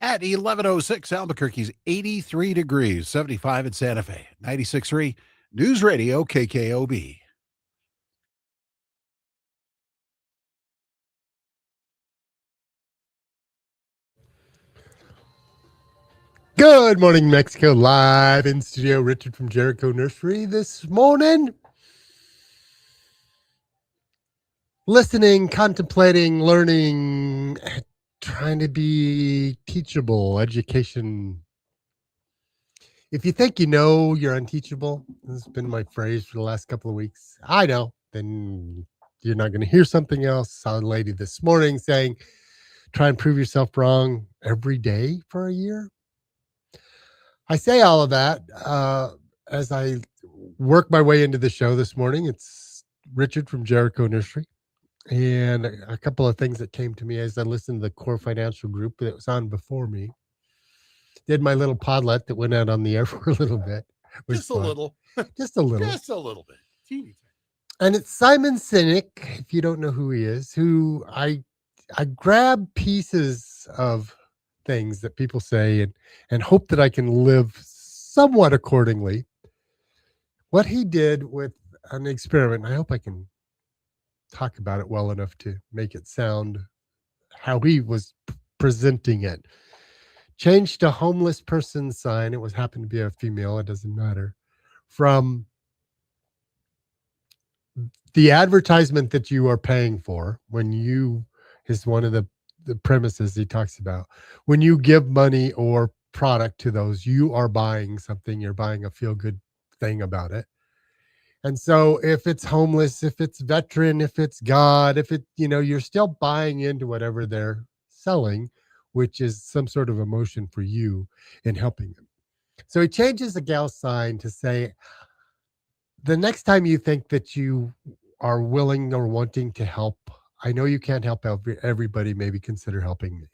At 11:06, Albuquerque's 83 degrees, 75 in Santa Fe, 96.3 News Radio KKOB. Good morning, Mexico. Live in studio, Richard from Jericho Nursery this morning. Listening, contemplating, learning, trying to be teachable, education. If you think you know you're unteachable, this has been my phrase for the last couple of weeks. I know, then you're not going to hear something else. Saw a lady this morning saying, try and prove yourself wrong every day for a year. I say all of that as I work my way into the show this morning. It's Richard from Jericho Nursery. And a couple of things that came to me as I listened to the Core Financial Group that was on before me. Did my little podlet that went out on the air for a little bit. Just a little. Just a little. Just a little bit. Teeny. And it's Simon Sinek, if you don't know who he is, who I grab pieces of things that people say and hope that I can live somewhat accordingly. What he did with an experiment, I hope I can talk about it well enough to make it sound how he was presenting it. Changed a homeless person sign. It was happened to be a female. It doesn't matter. From the advertisement that you are paying for when you is one of the premises he talks about. When you give money or product to those, you are buying something. You're buying a feel-good thing about it. And so if it's homeless, if it's veteran, if it's God, if it, you're still buying into whatever they're selling, which is some sort of emotion for you in helping them. So he changes the gal sign to say, the next time you think that you are willing or wanting to help, I know you can't help everybody, maybe consider helping me.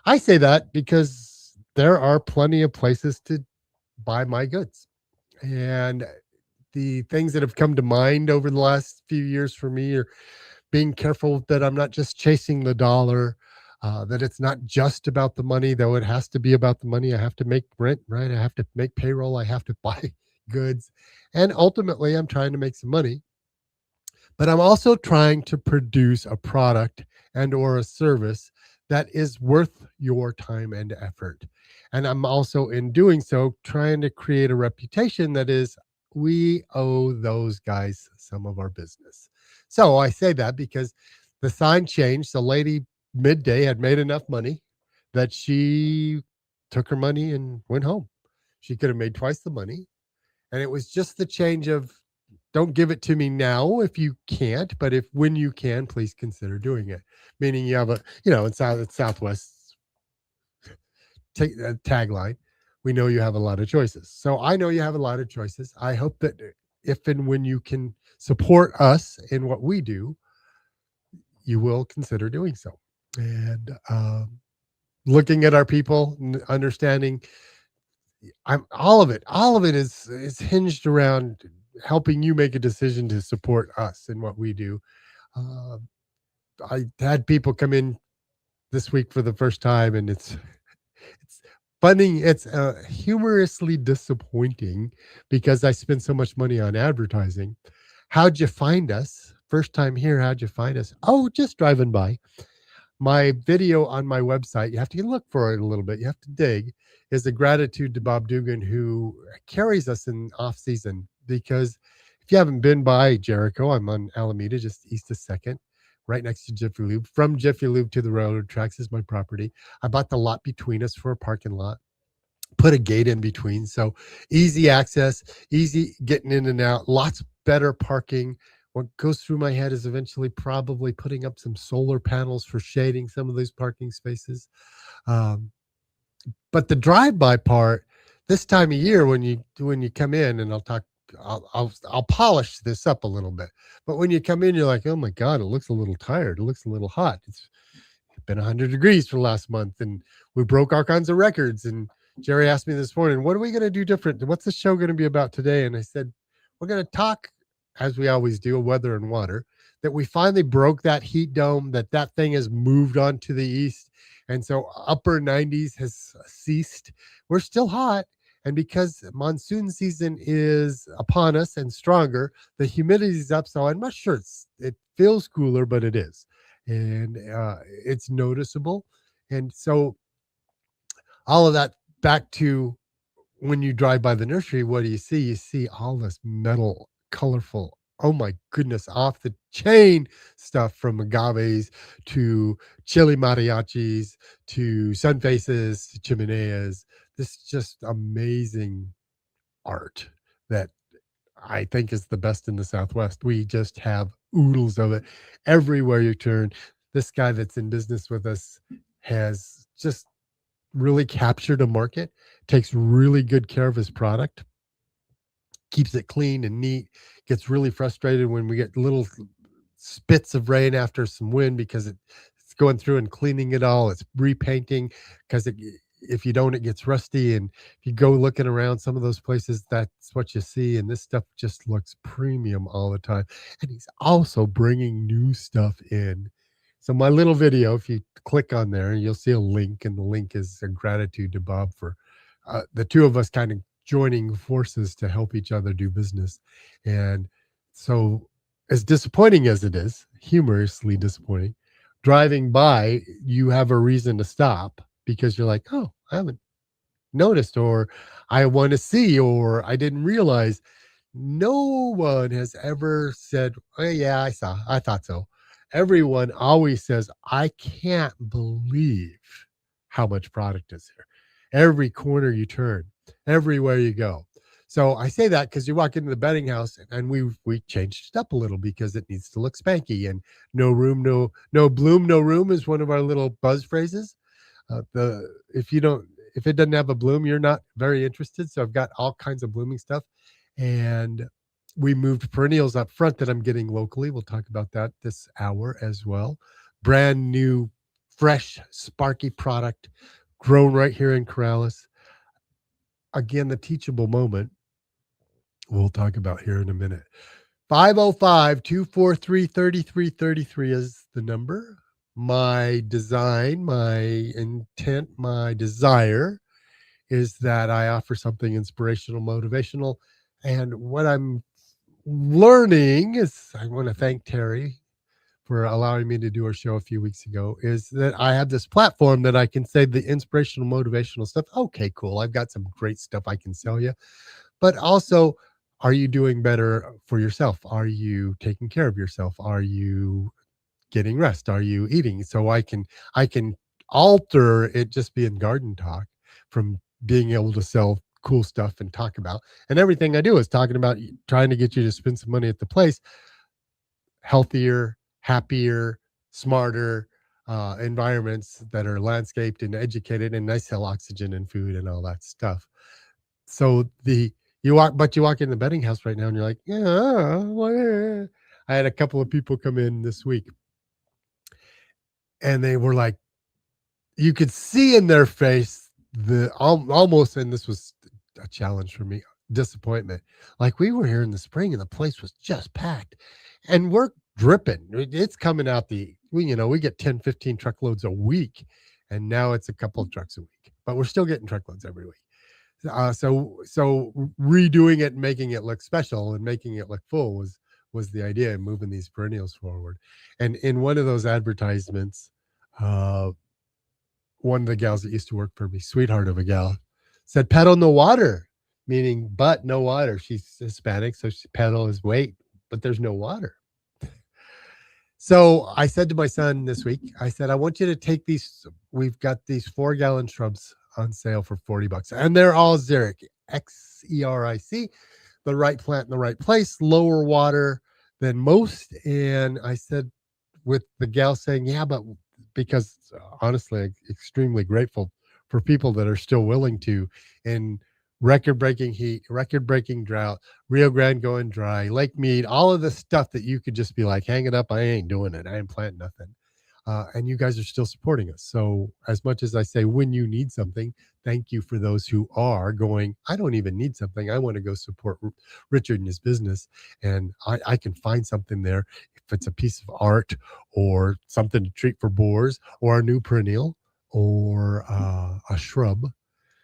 I say that because there are plenty of places to buy my goods. And the things that have come to mind over the last few years for me are being careful that I'm not just chasing the dollar, that it's not just about the money, though it has to be about the money. I have to make rent, right? I have to make payroll. I have to buy goods. And ultimately, I'm trying to make some money. But I'm also trying to produce a product and or a service that is worth your time and effort. And I'm also, in doing so, trying to create a reputation that is, we owe those guys some of our business. So I say that because the sign changed. The lady midday had made enough money that she took her money and went home. She could have made twice the money. And it was just the change of, don't give it to me now if you can't, but when you can, please consider doing it. Meaning you have in Southwest tagline, we know you have a lot of choices. So I know you have a lot of choices. I hope that if and when you can support us in what we do, you will consider doing so. And looking at our people, understanding all of it is hinged around helping you make a decision to support us in what we do. I had people come in this week for the first time, and it's funny. It's humorously disappointing because I spend so much money on advertising. How'd you find us? First time here, how'd you find us? Oh, just driving by. My video on my website, you have to look for it a little bit. You have to dig, is a gratitude to Bob Dugan, who carries us in off season. Because if you haven't been by Jericho, I'm on Alameda, just east of 2nd, right next to Jiffy Lube. From Jiffy Lube to the railroad tracks is my property. I bought the lot between us for a parking lot, put a gate in between. So easy access, easy getting in and out, lots better parking. What goes through my head is eventually probably putting up some solar panels for shading some of those parking spaces. But the drive-by part, this time of year, when you come in, and I'll polish this up a little bit. But when you come in, you're like, oh my God, it looks a little tired. It looks a little hot. It's been 100 degrees for the last month, and we broke all kinds of records. And Jerry asked me this morning, what are we going to do different? What's the show going to be about today? And I said, we're going to talk, as we always do, weather and water, that we finally broke that heat dome, that thing has moved on to the east. And so upper 90s has ceased. We're still hot. And because monsoon season is upon us and stronger, the humidity is up. So I'm not sure it feels cooler, but it is. And it's noticeable. And so all of that back to when you drive by the nursery, what do you see? You see all this metal, colorful, oh my goodness, off the chain stuff from agaves to chili mariachis to sun faces to chimeneas. This is just amazing art that I think is the best in the Southwest. We just have oodles of it everywhere you turn. This guy that's in business with us has just really captured a market, takes really good care of his product, keeps it clean and neat, gets really frustrated when we get little spits of rain after some wind because it's going through and cleaning it all. It's repainting because if you don't, it gets rusty. And if you go looking around some of those places, that's what you see. And this stuff just looks premium all the time. And he's also bringing new stuff in. So my little video, if you click on there, you'll see a link, and the link is a gratitude to Bob for the two of us kind of joining forces to help each other do business. And so, as disappointing as it is, humorously disappointing, driving by, you have a reason to stop because you're like, oh, I haven't noticed, or I want to see, or I didn't realize. No one has ever said, oh, yeah, I thought so. Everyone always says, I can't believe how much product is here. Every corner you turn, everywhere you go. So I say that because you walk into the bedding house and we changed it up a little because it needs to look spanky. And no room, no bloom, no room is one of our little buzz phrases. If it doesn't have a bloom, you're not very interested. So I've got all kinds of blooming stuff. And we moved perennials up front that I'm getting locally. We'll talk about that this hour as well. Brand new, fresh, sparky product grown right here in Corrales. Again, the teachable moment we'll talk about here in a minute. 505-243-3333 is the number. My design, my intent, my desire is that I offer something inspirational, motivational. And what I'm learning is, I want to thank Terry for allowing me to do our show a few weeks ago, is that I have this platform that I can say the inspirational, motivational stuff. Okay, cool. I've got some great stuff I can sell you. But also, are you doing better for yourself? Are you taking care of yourself? Are you getting rest? Are you eating? So I can alter it just being garden talk from being able to sell cool stuff and talk about. And everything I do is talking about trying to get you to spend some money at the place. Healthier, happier, smarter environments that are landscaped and educated, and I sell oxygen and food and all that stuff. So you walk in the bedding house right now and you're like, yeah, well, I had a couple of people come in this week and they were like, you could see in their face almost, and this was a challenge for me, disappointment. Like, we were here in the spring and the place was just packed and we're dripping. It's coming out we get 10, 15 truckloads a week, and now it's a couple of trucks a week, but we're still getting truckloads every week. So redoing it and making it look special and making it look full was the idea, and moving these perennials forward. And in one of those advertisements, one of the gals that used to work for me, sweetheart of a gal, said pedal no water, meaning but no water. She's Hispanic, so pedal is weight, but there's no water. So I said to my son this week, I said, I want you to take these. We've got these 4-gallon shrubs on sale for $40, and they're all xeric, XERIC, the right plant in the right place, lower water than most. And I said, with the gal saying, yeah, but because honestly, I'm extremely grateful for people that are still willing to, in record-breaking heat, record-breaking drought, Rio Grande going dry, Lake Mead, all of the stuff that you could just be like, hang it up, I ain't doing it, I ain't planting nothing. And you guys are still supporting us. So as much as I say, when you need something, thank you for those who are going, I don't even need something, I want to go support Richard and his business, and I can find something there. If it's a piece of art or something to treat for boars or a new perennial or a shrub.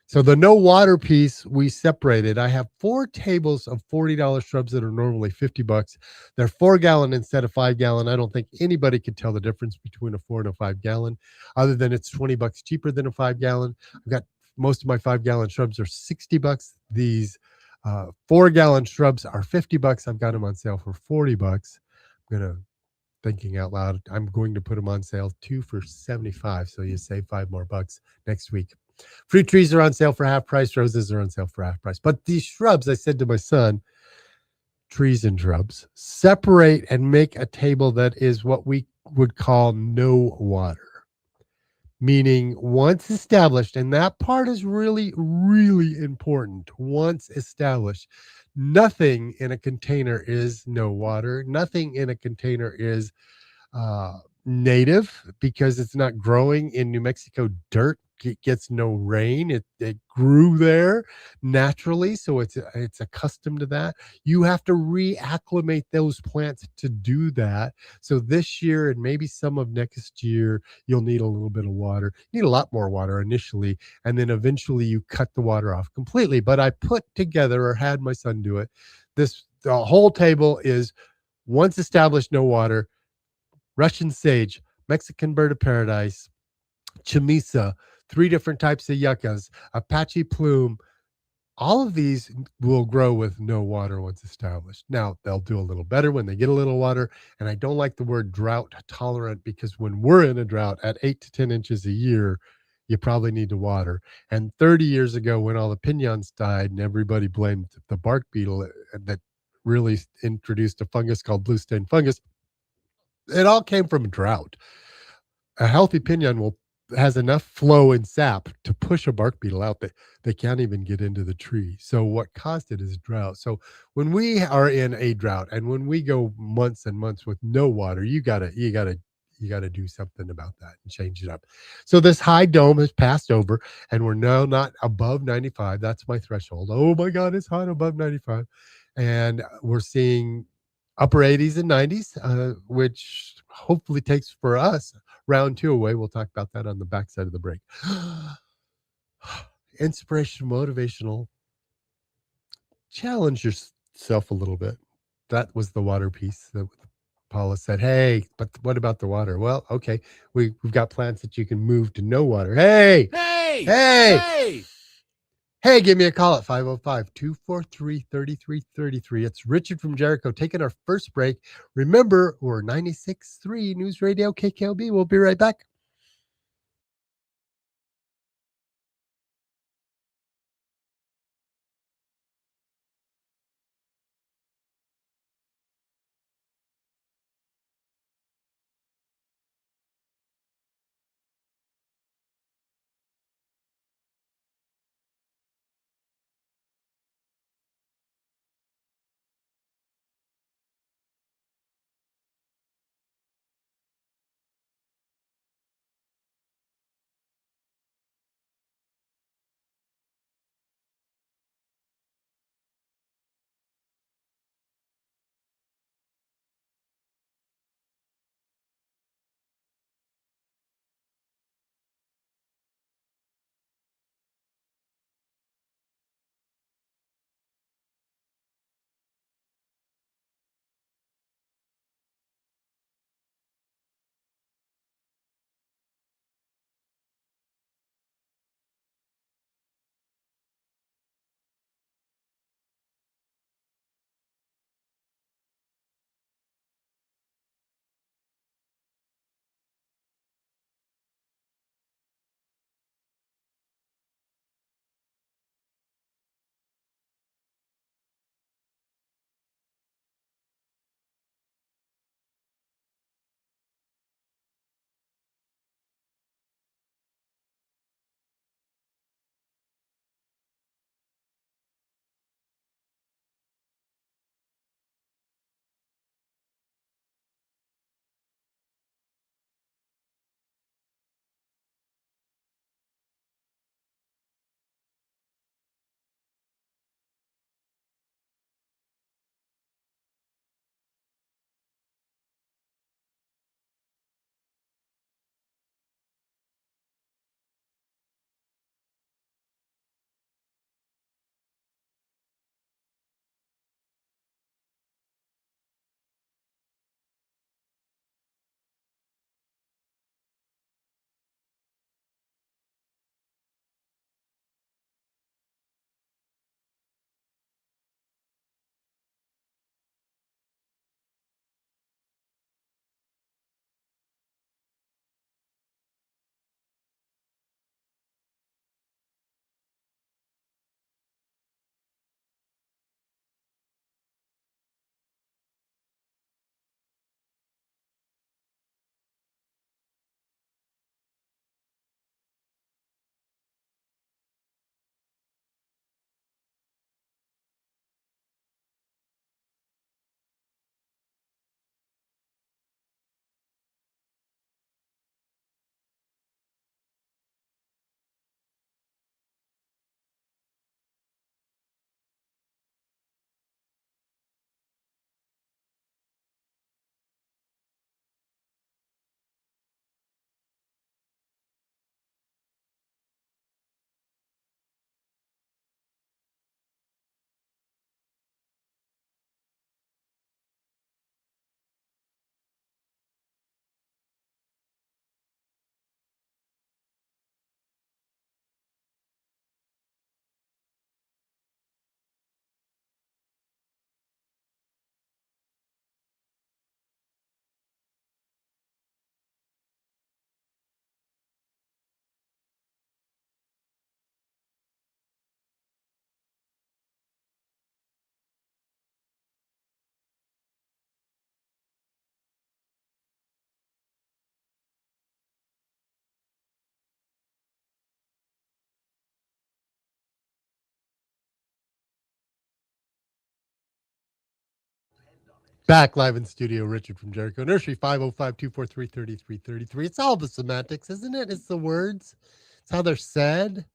So the no water piece we separated. I have 4 tables of $40 shrubs that are normally $50. They're 4 gallon instead of 5 gallon. I don't think anybody could tell the difference between a 4 and a 5 gallon, other than it's $20 cheaper than a 5 gallon. I've got most of my 5 gallon shrubs are $60. These 4 gallon shrubs are $50. I've got them on sale for $40. I'm gonna thinking out loud. I'm going to put them on sale 2 for 75. So you save 5 more bucks next week. Fruit trees are on sale for half price. Roses are on sale for half price. But these shrubs, I said to my son, trees and shrubs, separate and make a table that is what we would call no water. Meaning once established, and that part is really, really important. Once established, nothing in a container is no water. Nothing in a container is native because it's not growing in New Mexico dirt. It gets no rain. It grew there naturally, so it's accustomed to that. You have to reacclimate those plants to do that. So this year and maybe some of next year, you'll need a little bit of water. You need a lot more water initially, and then eventually you cut the water off completely. But I put together, or had my son do it. The whole table is once established, no water, Russian sage, Mexican bird of paradise, chamisa, 3 different types of yuccas, Apache plume. All of these will grow with no water once established. Now, they'll do a little better when they get a little water. And I don't like the word drought tolerant because when we're in a drought at 8 to 10 inches a year, you probably need to water. And 30 years ago, when all the pinons died and everybody blamed the bark beetle that really introduced a fungus called blue stain fungus, it all came from drought. A healthy pinon will has enough flow and sap to push a bark beetle out that they can't even get into the tree. So what caused it is drought. So when we are in a drought and when we go months and months with no water, you gotta do something about that and change it up. So this high dome has passed over and we're now not above 95. That's my threshold. Oh my God, it's hot above 95. And we're seeing upper 80s and 90s, which hopefully takes for us round 2 away. We'll talk about that on the backside of the break. Inspirational, motivational, challenge yourself a little bit. That was the water piece that Paula said, hey, but what about the water? Well, okay, we've got plants that you can move to no water. Hey, Hey! hey, Hey! hey, give me a call at 505-243-3333. It's Richard from Jericho taking our first break. Remember, we're 96.3 News Radio KKLB. We'll be right back. Back live in studio, Richard from Jericho Nursery, 505-243-3333. It's all the semantics, isn't it? It's the words. It's how they're said.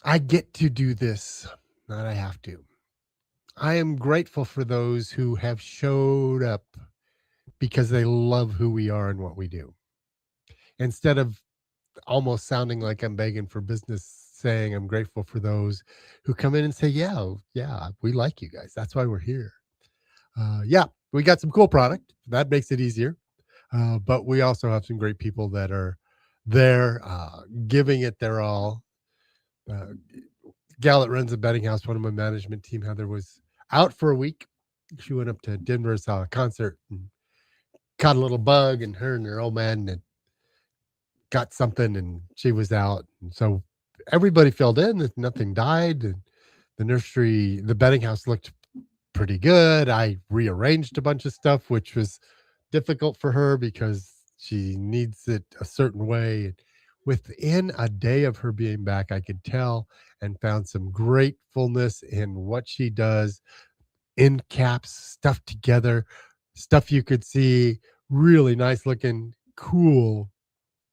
I get to do this, not I have to. I am grateful for those who have showed up because they love who we are and what we do. Instead of almost sounding like I'm begging for business, saying I'm grateful for those who come in and say, yeah, we like you guys. That's why we're here. Yeah, we got some cool product. That makes it easier. But we also have some great people that are there giving it their all. Gal that runs a betting house, one of my management team, Heather, was out for a week. She went up to Denver, saw a concert, and caught a little bug, and her and her old man had got something, and she was out. And so everybody filled in, that nothing died. And the nursery, the betting house looked pretty good. I rearranged a bunch of stuff, which was difficult for her because she needs it a certain way. Within a day of her being back, I could tell and found some gratefulness in what she does. End caps, stuff together, stuff you could see, really nice looking, cool,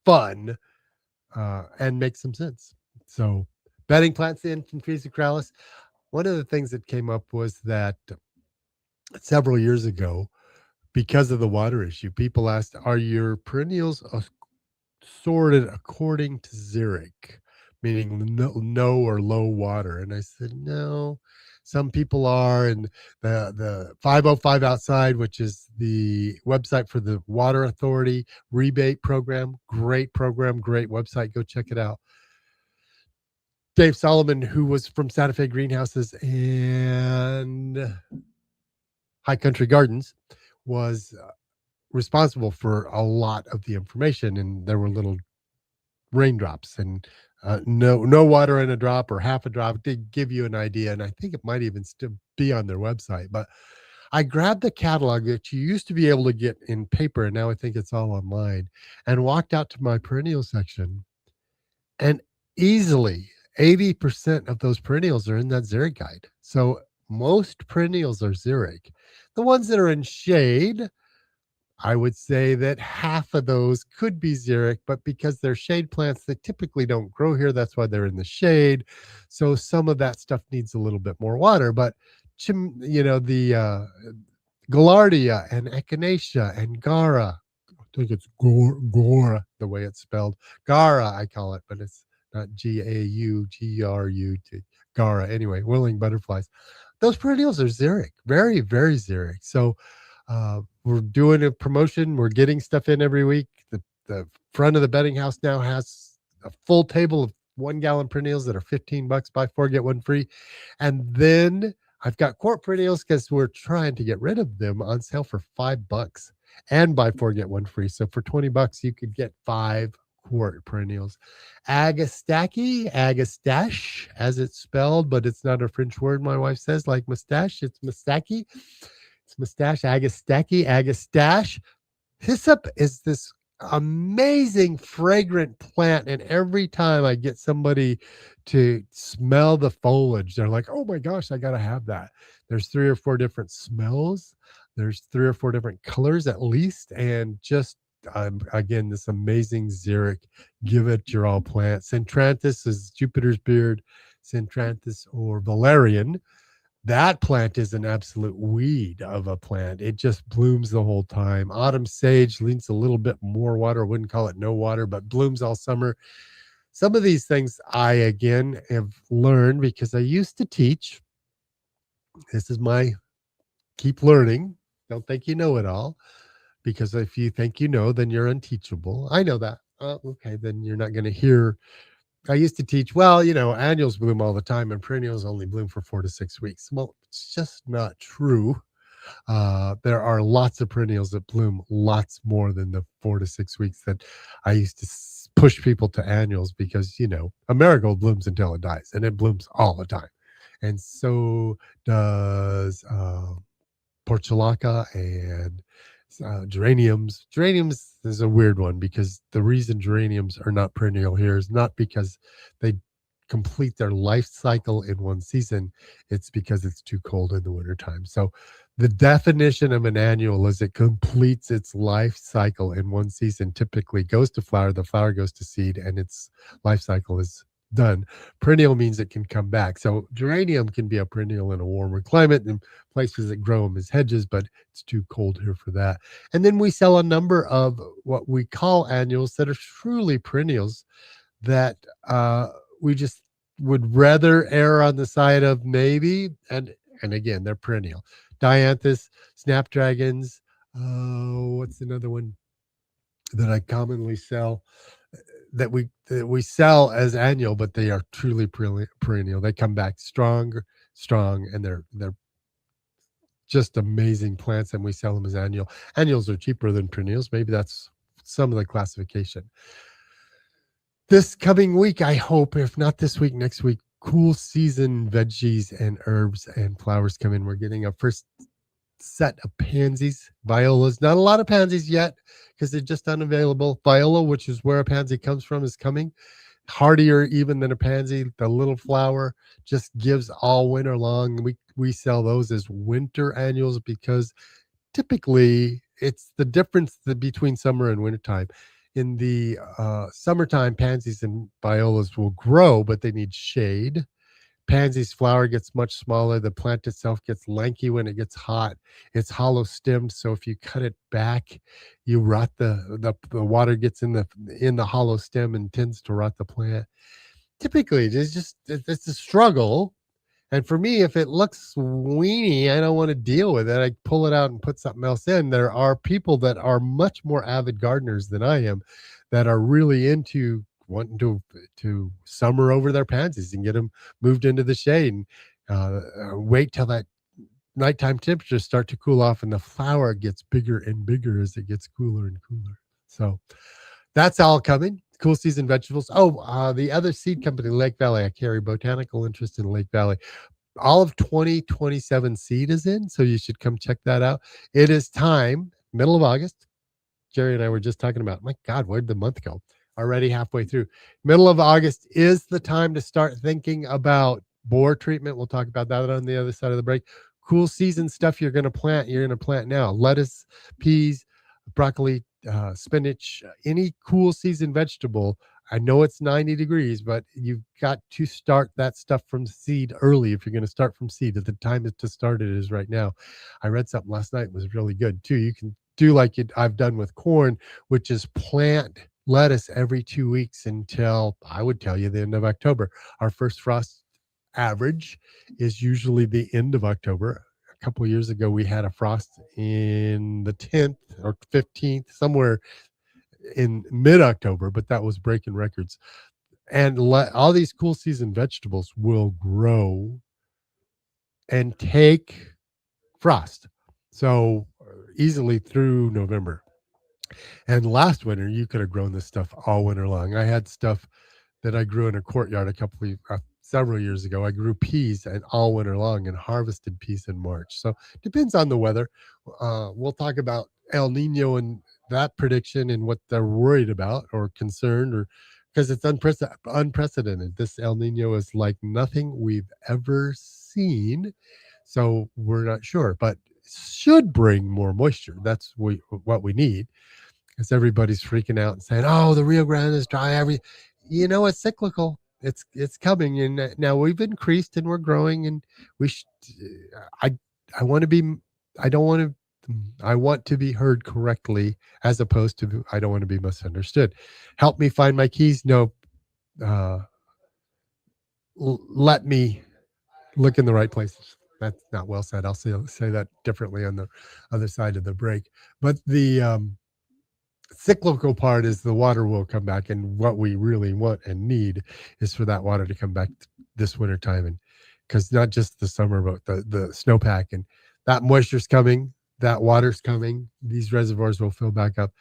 fun, and make some sense. So bedding plants in Freezy Kralis. One of the things that came up was that several years ago, because of the water issue, people asked, are your perennials sorted according to xeric, meaning no or low water? And I said, no, some people are. And the 505 Outside, which is the website for the Water Authority rebate program, great website. Go check it out. Dave Solomon, who was from Santa Fe Greenhouses and High Country Gardens, was responsible for a lot of the information, and there were little raindrops and no water in a drop or half a drop to give you an idea. And I think it might even still be on their website. But I grabbed the catalog that you used to be able to get in paper, and now I think it's all online, and walked out to my perennial section, and easily 80% of those perennials are in that xeric guide. So most perennials are xeric. The ones that are in shade, I would say that half of those could be xeric, but because they're shade plants, they typically don't grow here. That's why they're in the shade. So some of that stuff needs a little bit more water. But the Gaillardia and Echinacea and Gara, I think it's Gora, the way it's spelled. Gara, I call it, but it's not Gaugru, Gara. Anyway, willing butterflies. Those perennials are xeric, very, very xeric. So we're doing a promotion. We're getting stuff in every week. The front of the bedding house now has a full table of 1 gallon perennials that are $15. Buy 4, get 1 free. And then I've got quart perennials because we're trying to get rid of them, on sale for $5 and buy 4, get 1 free. So for $20, you could get 5 quart perennials. Agastache, as it's spelled, but it's not a French word, my wife says, like mustache. It's mustache. It's mustache, agastache. Hyssop is this amazing fragrant plant, and every time I get somebody to smell the foliage, they're like, oh my gosh, I gotta have that. There's 3 or 4 different smells. There's 3 or 4 different colors at least, and just again, this amazing xeric, give it your all plant. Centranthus is Jupiter's beard, Centranthus or valerian. That plant is an absolute weed of a plant. It just blooms the whole time. Autumn sage needs a little bit more water. I wouldn't call it no water, but blooms all summer. Some of these things I, again, have learned because I used to teach. This is my keep learning. Don't think you know it all, because if you think you know, then you're unteachable. I know that. Okay, then you're not going to hear. I used to teach, well, annuals bloom all the time and perennials only bloom for 4 to 6 weeks. Well, it's just not true. There are lots of perennials that bloom lots more than the 4 to 6 weeks that I used to push people to annuals, because, a marigold blooms until it dies, and it blooms all the time. And so does portulaca and geraniums. Geraniums is a weird one, because the reason geraniums are not perennial here is not because they complete their life cycle in one season, it's because it's too cold in the wintertime. So the definition of an annual is it completes its life cycle in one season, typically goes to flower, the flower goes to seed, and its life cycle is done. Perennial means it can come back. So geranium can be a perennial in a warmer climate and places that grow them as hedges, but it's too cold here for that. And then we sell a number of what we call annuals that are truly perennials that we just would rather err on the side of maybe, and again, they're perennial. Dianthus, snapdragons. What's another one that I commonly sell that we sell as annual, but they are truly perennial. They come back strong, and they're just amazing plants, and we sell them as annual. Annuals are cheaper than perennials. Maybe that's some of the classification. This coming week, I hope, if not this week, next week, cool season veggies and herbs and flowers come in. We're getting a first set of pansies, violas. Not a lot of pansies yet because they're just unavailable. Viola, which is where a pansy comes from, is coming. Hardier even than a pansy. The little flower just gives all winter long. We sell those as winter annuals because typically it's the difference between summer and wintertime. In the summertime, pansies and violas will grow, but they need shade. Pansy's flower gets much smaller. The plant itself gets lanky when it gets hot. It's hollow stemmed, so if you cut it back, you rot the water gets in the hollow stem and tends to rot the plant. Typically, it's a struggle. And for me, if it looks weeny, I don't want to deal with it. I pull it out and put something else in. There are people that are much more avid gardeners than I am that are really into wanting to summer over their pansies and get them moved into the shade and wait till that nighttime temperatures start to cool off and the flower gets bigger and bigger as it gets cooler and cooler. So that's all coming. Cool season vegetables. The other seed company, Lake Valley. I carry botanical interest in Lake Valley. All of 2027 seed is in, so you should come check that out. It is time, middle of August. Jerry and I were just talking about, my God, where'd the month go? Already halfway through. Middle of August is the time to start thinking about borer treatment. We'll talk about that on the other side of the break. Cool season stuff you're going to plant now. Lettuce, peas, broccoli, spinach, any cool season vegetable. I know it's 90 degrees, but you've got to start that stuff from seed early if you're going to start from seed. At the time to start it is right now. I read something last night, it was really good too. You can do like I've done with corn, which is plant lettuce every 2 weeks until, I would tell you, the end of October. Our first frost average is usually the end of October. A couple of years ago, we had a frost in the 10th or 15th, somewhere in mid-October, but that was breaking records. And all these cool season vegetables will grow and take frost. So easily through November. And last winter, you could have grown this stuff all winter long. I had stuff that I grew in a courtyard several years ago. I grew peas and all winter long and harvested peas in March. So depends on the weather. We'll talk about El Nino and that prediction and what they're worried about or concerned, or because it's unprecedented. This El Nino is like nothing we've ever seen. So we're not sure, but should bring more moisture. That's what we need, because everybody's freaking out and saying, "Oh, the Rio Grande is dry." It's cyclical. It's coming, and now we've increased and we're growing, and I want to be. I want to be heard correctly, as opposed to I don't want to be misunderstood. Help me find my keys. No, let me look in the right places. That's not well said. I'll say that differently on the other side of the break. But the cyclical part is the water will come back, and what we really want and need is for that water to come back this winter time, and because not just the summer, but the snowpack and that moisture's coming, that water's coming. These reservoirs will fill back up.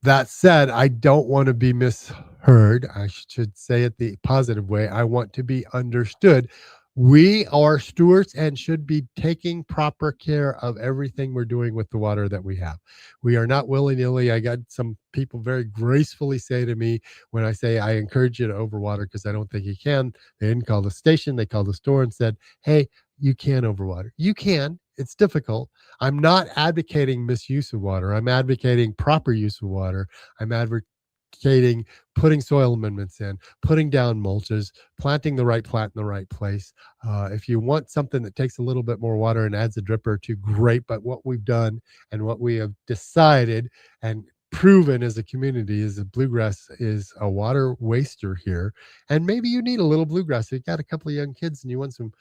That said, I don't want to be misheard. I should say it the positive way. I want to be understood. We are stewards and should be taking proper care of everything we're doing with the water that we have. We are not willy-nilly. I got some people very gracefully say to me when I say I encourage you to overwater because I don't think you can. They didn't call the station, they called the store and said, "Hey, you can overwater." You can. It's difficult. I'm not advocating misuse of water. I'm advocating proper use of water. I'm advocating putting soil amendments in, putting down mulches, planting the right plant in the right place. If you want something that takes a little bit more water and adds a drip or two, great. But what we've done and what we have decided and proven as a community is that bluegrass is a water waster here. And maybe you need a little bluegrass. If you've got a couple of young kids and you want some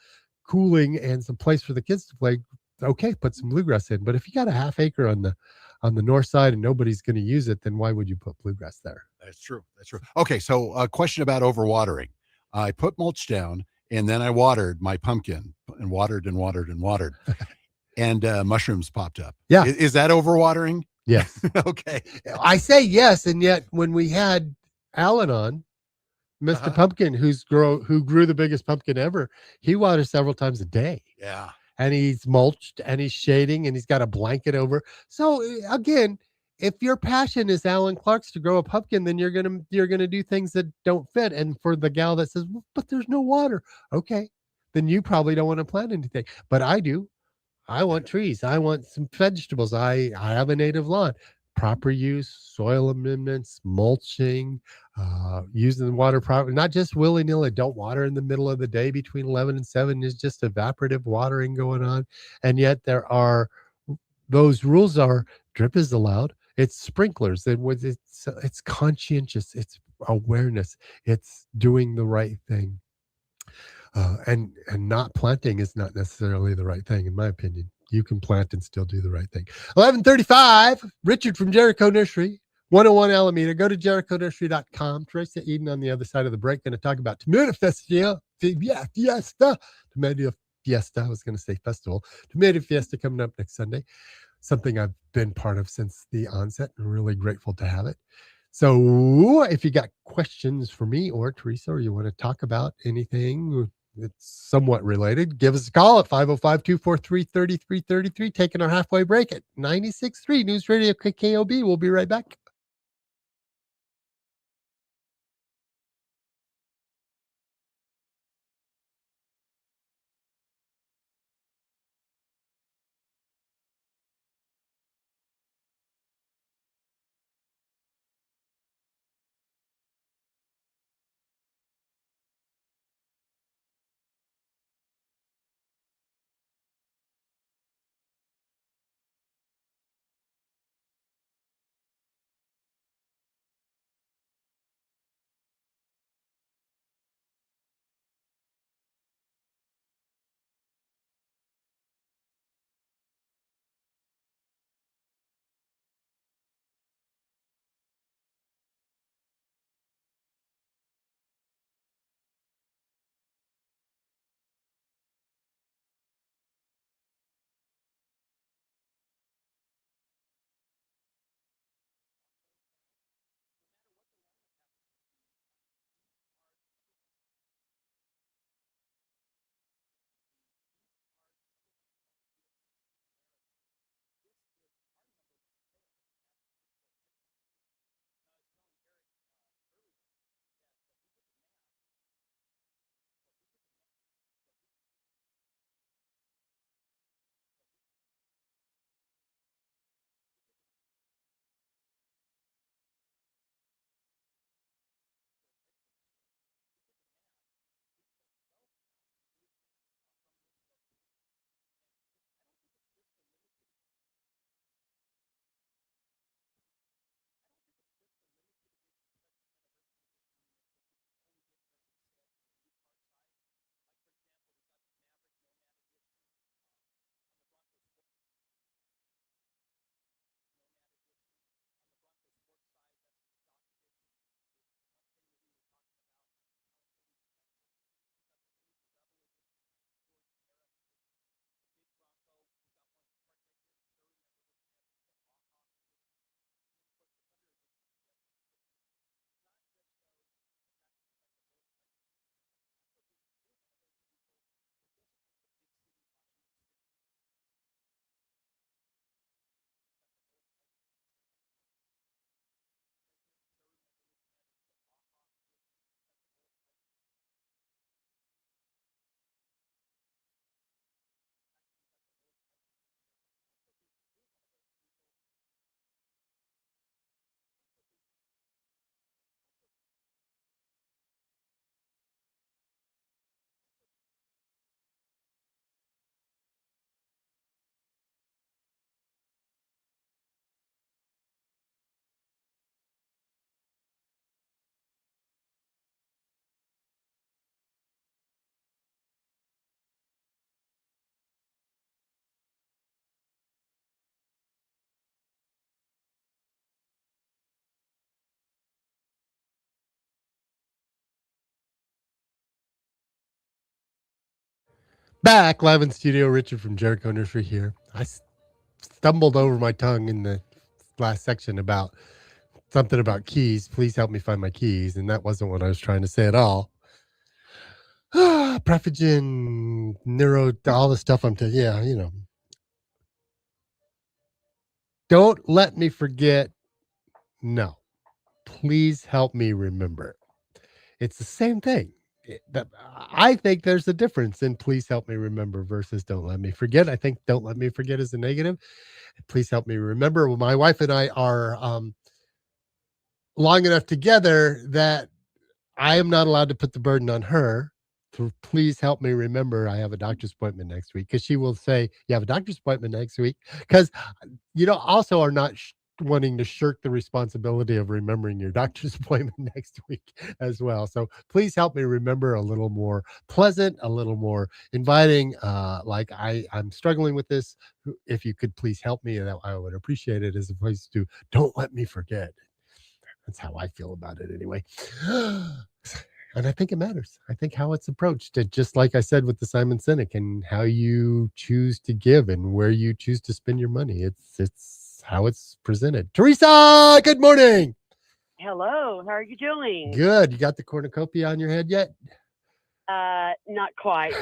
cooling and some place for the kids to play, okay, put some bluegrass in. But if you got a half acre on the north side and nobody's going to use it, then why would you put bluegrass there? That's true. That's true. Okay, so a question about overwatering. I put mulch down and then I watered my pumpkin and watered and watered and watered, and mushrooms popped up. Yeah. Is that overwatering? Yes. Okay. I say yes, and yet when we had Alan on, Mr. Uh-huh. Pumpkin, who grew the biggest pumpkin ever, he waters several times a day. Yeah. And he's mulched and he's shading and he's got a blanket over. So again, if your passion is Alan Clark's to grow a pumpkin, then you're gonna do things that don't fit. And for the gal that says, "Well, but there's no water," okay, then you probably don't want to plant anything. But I do. I want trees. I want some vegetables. I have a native lawn. Proper use, soil amendments, mulching, using the water properly, not just willy nilly. Don't water in the middle of the day between 11 and 7. Is just evaporative watering going on. And yet there are those rules are drip is allowed. It's sprinklers. It's conscientious. It's awareness. It's doing the right thing. And not planting is not necessarily the right thing, in my opinion. You can plant and still do the right thing. 11:35. Richard from Jericho Nursery, 101 Alameda. Go to jerichonursery.com. Teresa Eden on the other side of the break. Going to talk about Tomato Fiesta. Tomato Fiesta. I was going to say festival. Tomato Fiesta coming up next Sunday. Something I've been part of since the onset and really grateful to have it. So if you got questions for me or Teresa, or you want to talk about anything it's somewhat related, give us a call at 505-243-3333, taking our halfway break at 96.3 News Radio KKOB. We'll be right back. Back live in studio, Richard from Jericho Nursery here. I stumbled over my tongue in the last section about something about keys. Please help me find my keys. And that wasn't what I was trying to say at all. Prefagen, neuro, all the stuff I'm telling. Yeah, you know. Don't let me forget. No. Please help me remember. It's the same thing. I think there's a difference in please help me remember versus don't let me forget. I think don't let me forget is a negative. Please help me remember. Well, my wife and I are long enough together that I am not allowed to put the burden on her to please help me remember I have a doctor's appointment next week, because she will say, you have a doctor's appointment next week, because also are not wanting to shirk the responsibility of remembering your doctor's appointment next week as well. So please help me remember a little more pleasant, a little more inviting. Like I'm struggling with this. If you could please help me, that I would appreciate it, as opposed to don't let me forget. That's how I feel about it anyway. And I think it matters. I think how it's approached, just like I said with the Simon Sinek, and how you choose to give and where you choose to spend your money. It's how it's presented. Teresa, good morning. Hello, how are you doing? Good. You got the cornucopia on your head yet? Not quite.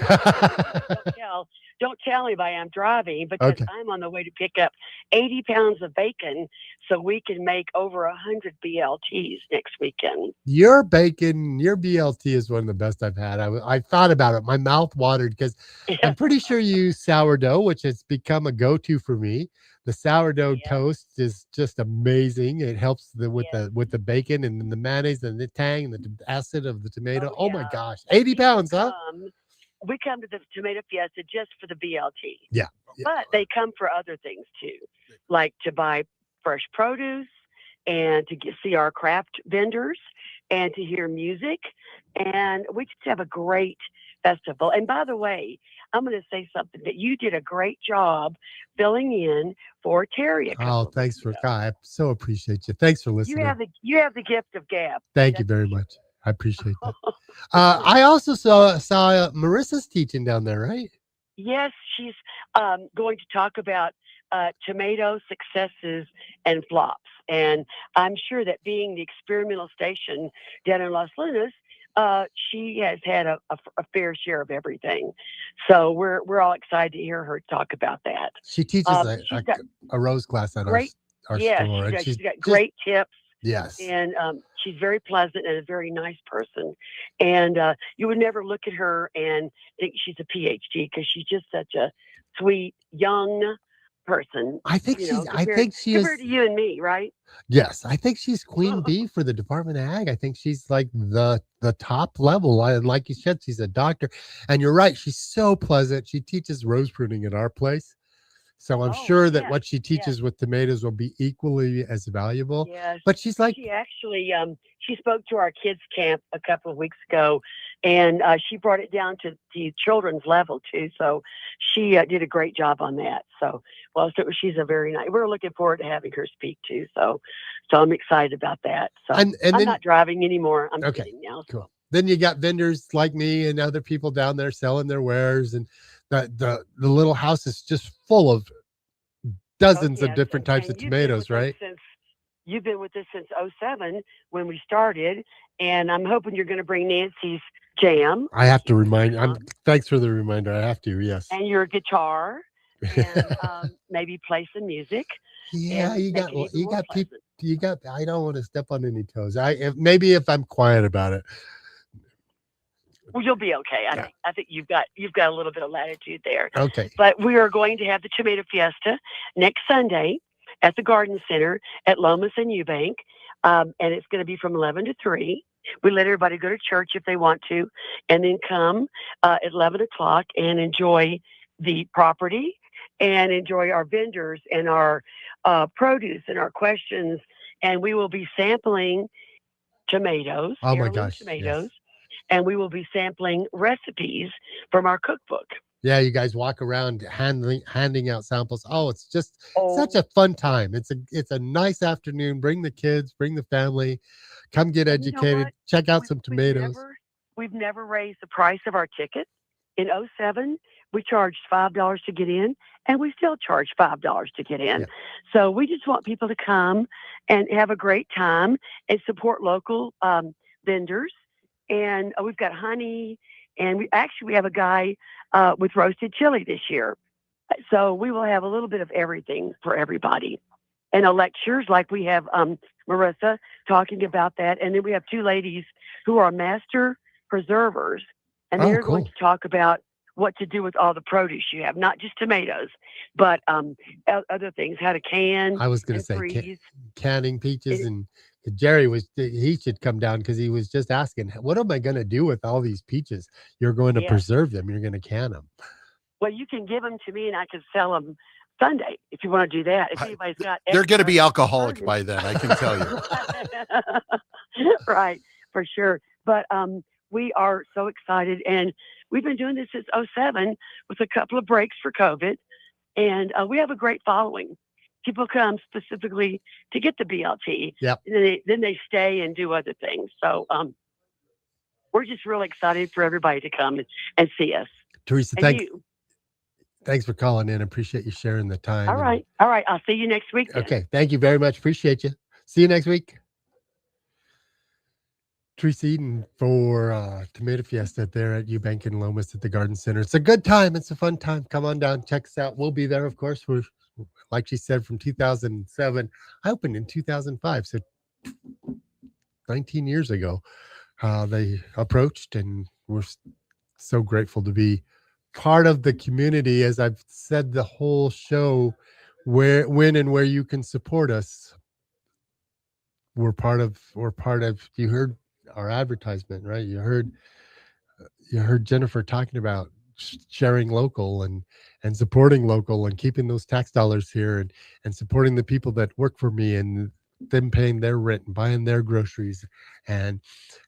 Don't tell anybody I'm driving, because I'm on the way to pick up 80 pounds of bacon so we can make over 100 BLTs next weekend. Your bacon, your BLT is one of the best I've had. I thought about it. My mouth watered, because I'm pretty sure you use sourdough, which has become a go-to for me. The sourdough toast is just amazing. It helps with the bacon and the mayonnaise and the tang and the acid of the tomato. Oh my gosh. 80 pounds, huh? We come to the Tomato Fiesta just for the BLT. Yeah. But they come for other things too, like to buy fresh produce and to see our craft vendors and to hear music. And we just have a great festival. And by the way, I'm going to say something that you did a great job filling in for Terry. Thanks for God. I so appreciate you. Thanks for listening. You have the gift of gab. Thank you very much. I appreciate that. I also saw Marissa's teaching down there, right? Yes, she's going to talk about tomato successes and flops. And I'm sure that being the experimental station down in Los Lunas, she has had a fair share of everything. So we're all excited to hear her talk about that. She teaches a rose class at our store. She's got great tips. Yes. And she's very pleasant and a very nice person. And you would never look at her and think she's a PhD, because she's just such a sweet, young person. I think she is compared to you and me, right? Yes. I think she's queen bee for the Department of Ag. I think she's like the top level. And like you said, she's a doctor. And you're right. She's so pleasant. She teaches rose pruning at our place. So I'm sure that what she teaches with tomatoes will be equally as valuable. Yes. But she's like, she actually, she spoke to our kids camp a couple of weeks ago, and she brought it down to the children's level too. So she did a great job on that. So she's a very nice. We're looking forward to having her speak too. So I'm excited about that. So I'm not driving anymore. I'm sitting now. Cool. Then you got vendors like me and other people down there selling their wares, and the little house is just full of dozens of different types of tomatoes, right? You've been with us since 2007 when we started, and I'm hoping you're going to bring Nancy's jam. I have to remind. Thanks for the reminder. I have to. Yes. And your guitar, and maybe play some music. Yeah, you got people. I don't want to step on any toes. Maybe if I'm quiet about it. Well, you'll be okay. I think you've got a little bit of latitude there. Okay. But we are going to have the Tomato Fiesta next Sunday at the Garden Center at Lomas and Eubank, and it's going to be from 11 to 3. We let everybody go to church if they want to, and then come at 11 o'clock and enjoy the property and enjoy our vendors and our produce and our questions. And we will be sampling tomatoes. Oh my gosh! Tomatoes. Yes. And we will be sampling recipes from our cookbook. Yeah, you guys walk around handing out samples. Oh, it's just such a fun time. It's a nice afternoon. Bring the kids, bring the family, come get educated, check out some tomatoes. We've never raised the price of our ticket. In 2007, we charged $5 to get in, and we still charge $5 to get in. Yeah. So we just want people to come and have a great time and support local vendors. And we've got honey, and we have a guy with roasted chili this year. So we will have a little bit of everything for everybody. And lectures like we have Marissa talking about that. And then we have two ladies who are master preservers. And Oh, they're going cool. to talk about what to do with all the produce you have, not just tomatoes, but other things, how to can I was going to and say freeze. canning peaches, It- and he should come down because he was just asking, what am I going to do with all these peaches? You're going to yeah. preserve them. You're going to can them. Well, you can give them to me and I can sell them Sunday if you want to do that. If I- anybody's got They're going to extra be alcoholic produce. by then, I can tell you. Right, for sure. But we are so excited, and we've been doing this since '07 with a couple of breaks for COVID, and we have a great following. People come specifically to get the BLT, Yep. and then they stay and do other things. So we're just really excited for everybody to come and see us. Teresa, And you. thanks for calling in. Appreciate you sharing the time. All right. All right. I'll see you next week. Then. Okay. Thank you very much. Appreciate you. See you next week. Teresa Eden for Tomato Fiesta there at Eubank and Lomas at the Garden Center. It's a good time. It's a fun time. Come on down. Check us out. We'll be there, of course. We're, like she said, from 2007. I opened in 2005. So 19 years ago, they approached, and we're so grateful to be part of the community. As I've said the whole show, when and where you can support us, we're part of. You heard our advertisement, right? You heard Jennifer talking about sharing local and supporting local and keeping those tax dollars here, and supporting the people that work for me, and them paying their rent and buying their groceries, and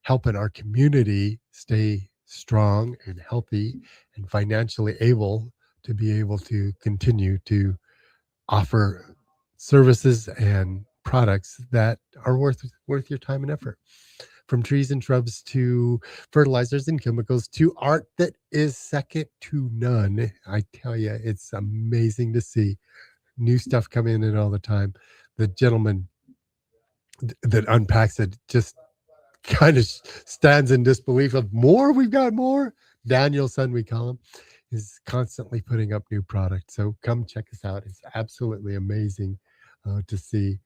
helping our community stay strong and healthy and financially able to be able to continue to offer services and products that are worth your time and effort. From trees and shrubs to fertilizers and chemicals to art that is second to none. I tell you, it's amazing to see new stuff come in all the time. The gentleman that unpacks it just kind of stands in disbelief of more. We've got more. Danielson, we call him, is constantly putting up new products. So come check us out. It's absolutely amazing to see.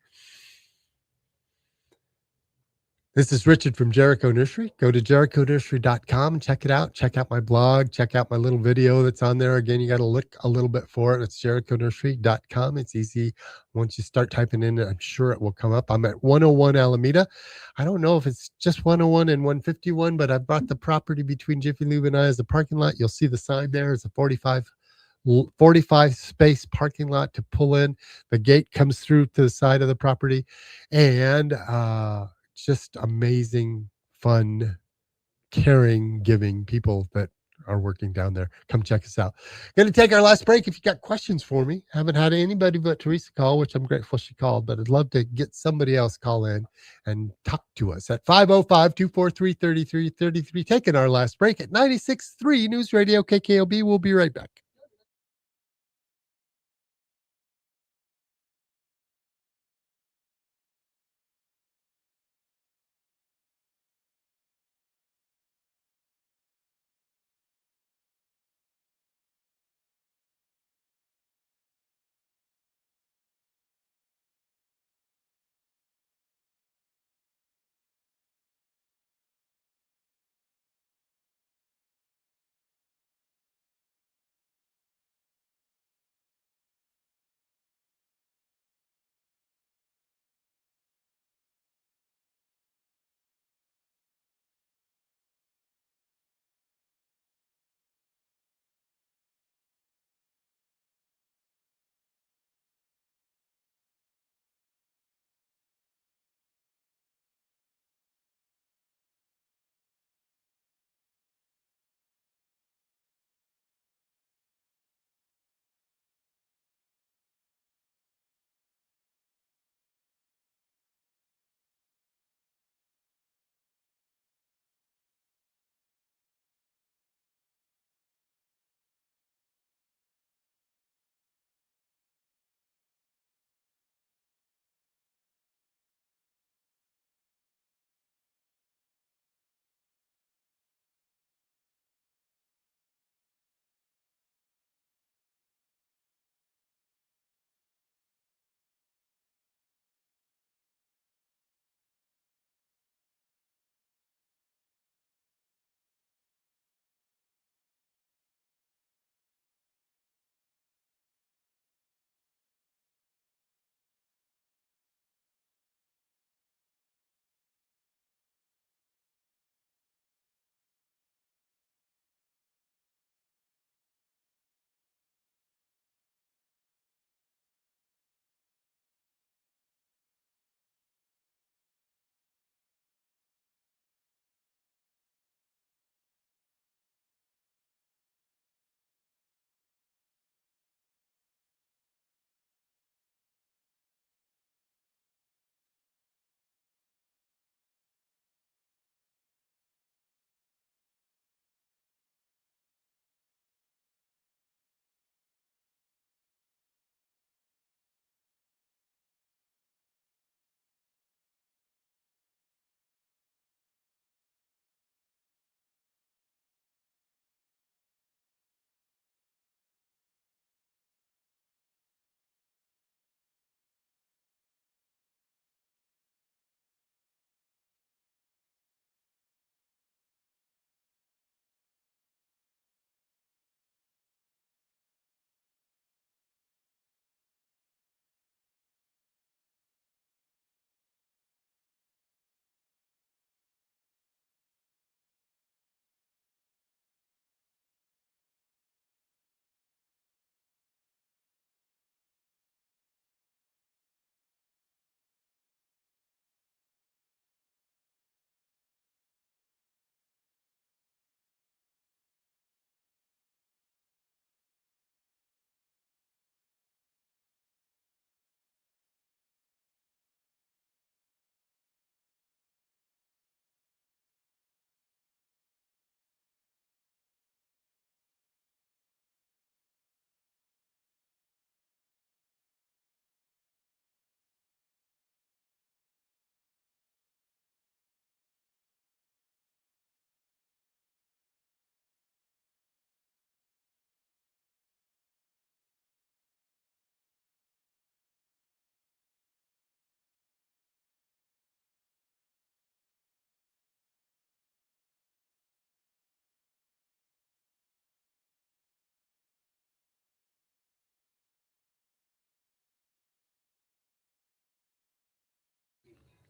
This is Richard from Jericho Nursery. Go to jerichonursery.com and check it out. Check out my blog. Check out my little video that's on there. Again, you got to look a little bit for it. It's jerichonursery.com. It's easy. Once you start typing in, I'm sure it will come up. I'm at 101 Alameda. I don't know if it's just 101 and 151, but I bought the property between Jiffy Lube and I as a parking lot. You'll see the sign there. It's a 45 space parking lot to pull in. The gate comes through to the side of the property, and just amazing, fun, caring, giving people that are working down there. Come check us out. Going to take our last break. If you got questions for me, haven't had anybody but Teresa call, which I'm grateful she called, but I'd love to get somebody else call in and talk to us at 505-243-3333. Taking our last break at 96.3 News Radio KKOB. We'll be right back.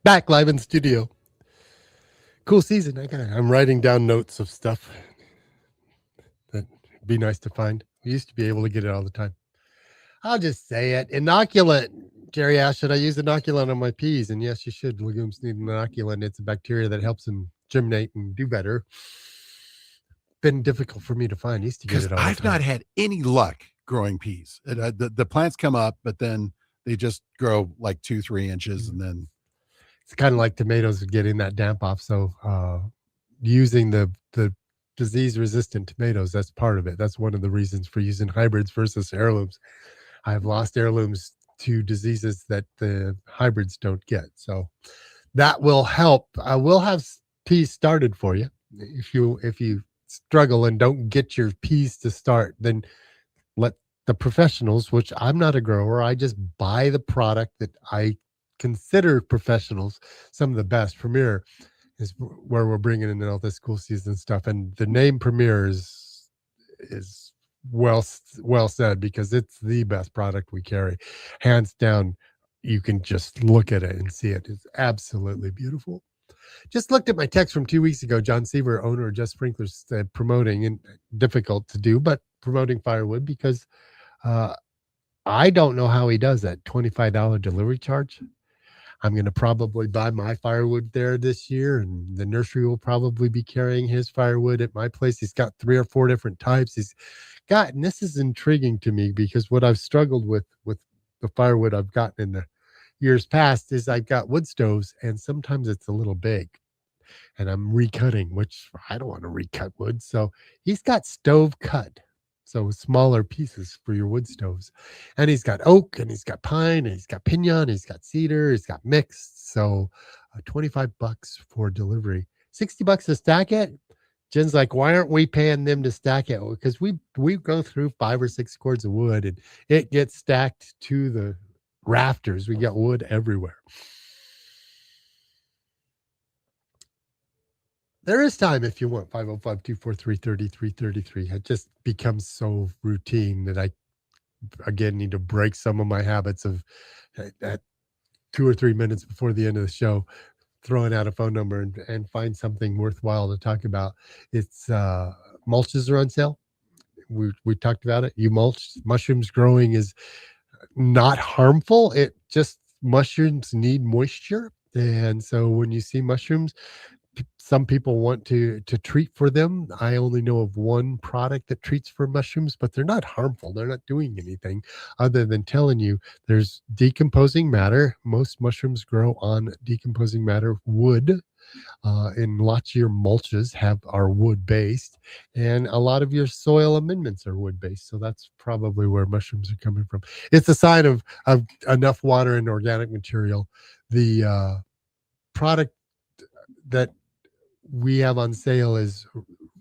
Back live in the studio. Cool season. I'm writing down notes of stuff that'd be nice to find. We used to be able to get it all the time. I'll just say it. Inoculant. Jerry asked, should I use inoculant on my peas? And yes, you should. Legumes need an inoculant. It's a bacteria that helps them germinate and do better. Been difficult for me to find. Used to get Because it all the I've time. not had any luck growing peas. The plants come up, but then they just grow like 2-3 inches, and then It's kind of like tomatoes getting that damp off. So using the disease-resistant tomatoes, that's part of it. That's one of the reasons for using hybrids versus heirlooms. I've lost heirlooms to diseases that the hybrids don't get. So that will help. I will have peas started for you. If you struggle and don't get your peas to start, then let the professionals, which I'm not a grower, I just buy the product that I consider professionals, some of the best. Premier is where we're bringing in all this cool season stuff, and the name Premier is well said, because it's the best product we carry, hands down. You can just look at it and see it. It's absolutely beautiful. Just looked at my text from 2 weeks ago. John Seaver, owner of Just Sprinklers, said promoting, and difficult to do, but promoting firewood, because I don't know how he does that $25 delivery charge. I'm going to probably buy my firewood there this year, and the nursery will probably be carrying his firewood at my place. He's got 3 or 4 different types. He's got, and this is intriguing to me, because what I've struggled with the firewood I've gotten in the years past is I've got wood stoves, and sometimes it's a little big, and I'm recutting, which I don't want to recut wood. So he's got stove cut, so smaller pieces for your wood stoves. And he's got oak, and he's got pine, and he's got pinon, he's got cedar, he's got mixed. So $25 for delivery, $60 to stack it. Jen's like, why aren't we paying them to stack it? Because we go through 5 or 6 cords of wood, and it gets stacked to the rafters. We got wood everywhere. There is time if you want. 505-243-3333. It just becomes so routine that I, again, need to break some of my habits of at 2 or 3 minutes before the end of the show, throwing out a phone number and find something worthwhile to talk about. It's mulches are on sale. We talked about it. You mulch. Mushrooms growing is not harmful. It just, mushrooms need moisture. And so when you see mushrooms, some people want to treat for them. I only know of one product that treats for mushrooms, but they're not harmful. They're not doing anything other than telling you there's decomposing matter. Most mushrooms grow on decomposing matter, wood. And lots of your mulches are wood based, and a lot of your soil amendments are wood based. So that's probably where mushrooms are coming from. It's a sign of enough water and organic material. The product that we have on sale is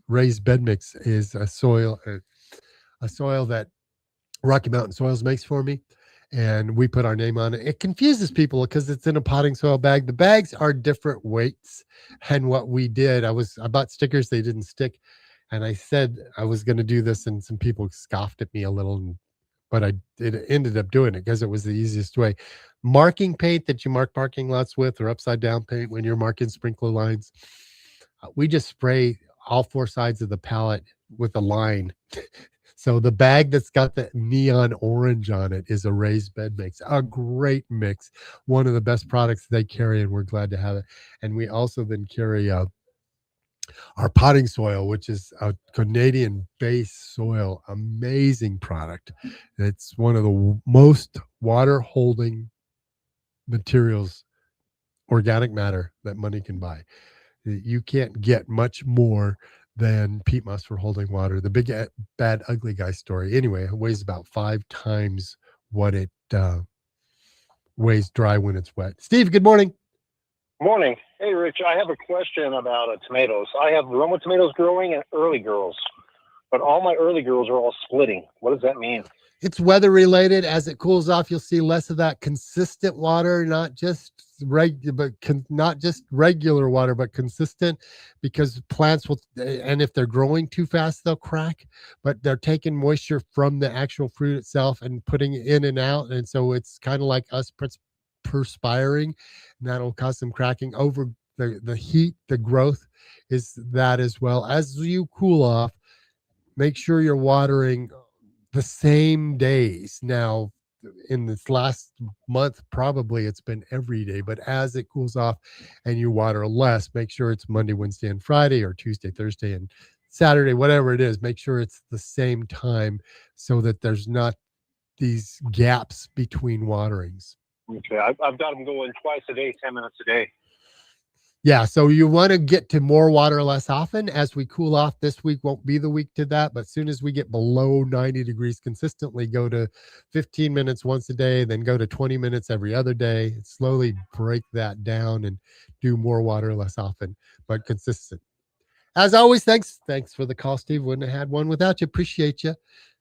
raised bed mix, is a soil that Rocky Mountain Soils makes for me, and we put our name on it. It confuses people because it's in a potting soil bag. The bags are different weights, and what we did, I bought stickers, they didn't stick, and I said I was going to do this, and some people scoffed at me a little, but it ended up doing it because it was the easiest way. Marking paint that you mark parking lots with, or upside down paint when you're marking sprinkler lines, we just spray all 4 sides of the pallet with a line. So the bag that's got the neon orange on it is a raised bed mix, a great mix, one of the best products they carry, and we're glad to have it. And we also then carry our potting soil, which is a Canadian-based soil, amazing product. It's one of the most water-holding materials, organic matter, that money can buy. You can't get much more than peat moss for holding water. The Big Bad Ugly Guy story. Anyway, it weighs about 5 times what it weighs dry when it's wet. Steve, good morning. Morning. Hey, Rich, I have a question about tomatoes. I have Roma tomatoes growing and early girls, but all my early girls are all splitting. What does that mean? It's weather related. As it cools off, you'll see less of that consistent water, not just regular water, but consistent, because plants will, and if they're growing too fast, they'll crack, but they're taking moisture from the actual fruit itself and putting it in and out. And so it's kind of like us perspiring, and that'll cause some cracking over the heat. The growth is that as well. As you cool off, make sure you're watering the same days. Now, in this last month, probably it's been every day, but as it cools off and you water less, make sure it's Monday, Wednesday, and Friday, or Tuesday, Thursday, and Saturday, whatever it is. Make sure it's the same time so that there's not these gaps between waterings. Okay, I've got them going twice a day, 10 minutes a day. Yeah, so you want to get to more water less often. As we cool off, this week won't be the week to that, but as soon as we get below 90 degrees consistently, go to 15 minutes once a day, then go to 20 minutes every other day. Slowly break that down and do more water less often, but consistent. As always, thanks for the call, Steve. Wouldn't have had one without you. Appreciate you.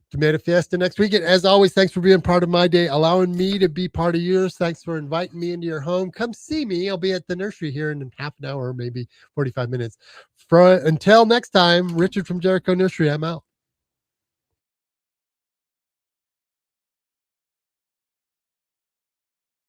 Tomato Fiesta next weekend. As always, thanks for being part of my day, allowing me to be part of yours. Thanks for inviting me into your home. Come see me. I'll be at the nursery here in half an hour, maybe 45 minutes. Until next time, Richard from Jericho Nursery, I'm out.